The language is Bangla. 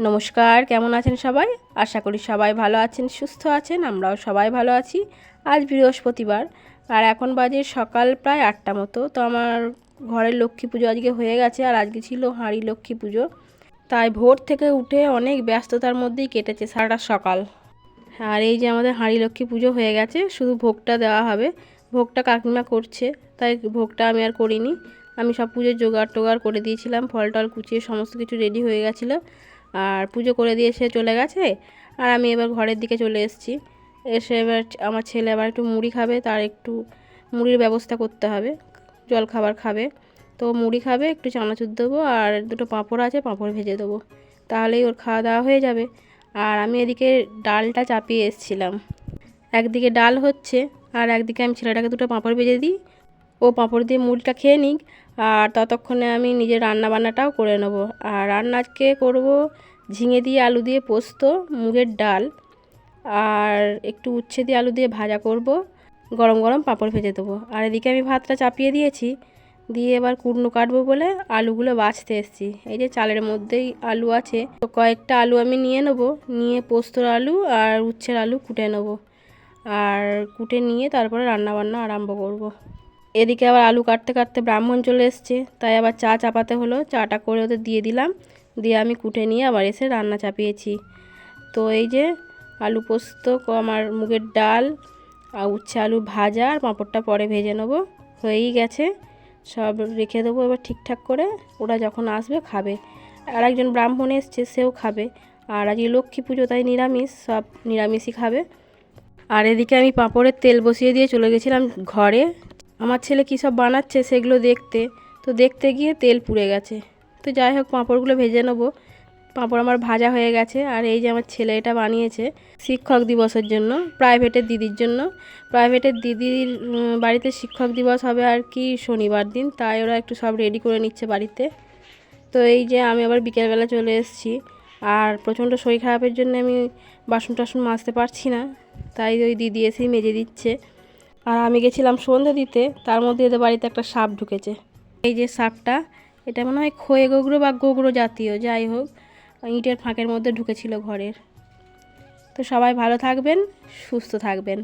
নমস্কার, কেমন আছেন সবাই? আশা করি সবাই ভালো আছেন, সুস্থ আছেন। আমরাও সবাই ভালো আছি। আজ বৃহস্পতিবার আর এখন বাজে সকাল প্রায় 8টা মতো। তো আমার ঘরের লক্ষ্মী পুজো আজকে হয়ে গেছে আর আজকে ছিল হাঁড়ি লক্ষ্মী পুজো। তাই ভোর থেকে উঠে অনেক ব্যস্ততার মধ্যেই কেটেছে সারাটা সকাল। আর এই যে আমাদের হাঁড়ি লক্ষ্মী পুজো হয়ে গেছে, শুধু ভোগটা দেওয়া হবে। ভোগটা কাকিমা করছে, তাই ভোগটা আমি আর করিনি। আমি সব পুজোর জোগাড় টোগাড় করে দিয়েছিলাম, ফল টল কুচিয়ে সমস্ত কিছু রেডি হয়ে গেছিলো। আর পুজো করে দিয়ে সে চলে গেছে আর আমি এবার ঘরের দিকে চলে এসেছি। এসে এবার আমার ছেলে আবার একটু মুড়ি খাবে, তার একটু মুড়ির ব্যবস্থা করতে হবে, জল খাবার খাবে। তো মুড়ি খাবে, একটু চানাচুর দেবো আর দুটো পাঁপড় আছে, পাঁপড় ভেজে দেবো, তাহলেই ওর খাওয়া দাওয়া হয়ে যাবে। আর আমি এদিকে ডালটা চাপিয়ে এসেছিলাম, একদিকে ডাল হচ্ছে আর একদিকে আমি ছেলেটাকে দুটো পাঁপড় ভেজে দিই, ও পাঁপড় দিয়ে মুড়িটা খেয়ে নিক। আর ততক্ষণে আমি নিজের রান্না বান্নাটাও করে নেব। আর রান্না আজকে করবো ঝিঙে দিয়ে আলু দিয়ে পোস্ত, মুগের ডাল আর একটু উচ্ছে দিয়ে আলু দিয়ে ভাজা করব, গরম গরম পাঁপড় ভেজে দেবো। আর এদিকে আমি ভাতটা চাপিয়ে দিয়েছি, দিয়ে এবার কুটনো কাটবো বলে আলুগুলো বাছতে এসেছি। এই যে চালের মধ্যেই আলু আছে, তো কয়েকটা আলু আমি নিয়ে নেবো, নিয়ে পোস্তর আলু আর উচ্ছের আলু কুটে নেবো। আর কুটে নিয়ে তারপরে রান্নাবান্না আরম্ভ করব। এদিকে আবার আলু কাটতে কাটতে ব্রাহ্মণ চলে এসছে, তাই আবার চা চাপাতে হলো। চাটা করে ওদের দিয়ে দিলাম, দিয়ে আমি কুটে নিয়ে আবার এসে রান্না চাপিয়েছি। তো এই যে আলু পোস্ত, আমার মুগের ডাল আর উচ্ছে আলু ভাজা আর পাঁপড়টা পরে ভেজে নেবো, হয়েই গেছে। সব রেখে দেবো এবার ঠিকঠাক করে, ওরা যখন আসবে খাবে। আর একজন ব্রাহ্মণ এসছে, সেও খাবে। আর আজকে লক্ষ্মী পুজো, তাই নিরামিষ, সব নিরামিষই খাবে। আর এদিকে আমি পাঁপড়ের তেল বসিয়ে দিয়ে চলে গেছিলাম ঘরে, আমার ছেলে কী সব বানাচ্ছে সেগুলো দেখতে। তো দেখতে গিয়ে তেল পুড়ে গেছে। তো যাই হোক, পাঁপড়গুলো ভেজে নেবো। পাঁপড় আমার ভাজা হয়ে গেছে। আর এই যে আমার ছেলে এটা বানিয়েছে শিক্ষক দিবসের জন্য, প্রাইভেটের দিদির জন্য। প্রাইভেটের দিদির বাড়িতে শিক্ষক দিবস হবে আর কি শনিবার দিন, তাই ওরা একটু সব রেডি করে নিচ্ছে বাড়িতে। তো এই যে আমি আবার বিকেলবেলা চলে এসেছি। আর প্রচণ্ড শরীর খারাপের জন্য আমি বাসন টাসন মাজতে পারছি না, তাই ওই দিদি এসেই মেজে দিচ্ছে। আর আমি গেছিলাম সন্ধে দিতে, তার মধ্যে এদের বাড়িতে একটা সাপ ঢুকেছে। এই যে সাপটা, এটা মনে হয় খয়ে গোগরো বা গোগরো জাতীয়, যাই হোক ইঁটের ফাঁকের মধ্যে ঢুকেছিল ঘরের। তো সবাই ভালো থাকবেন, সুস্থ থাকবেন।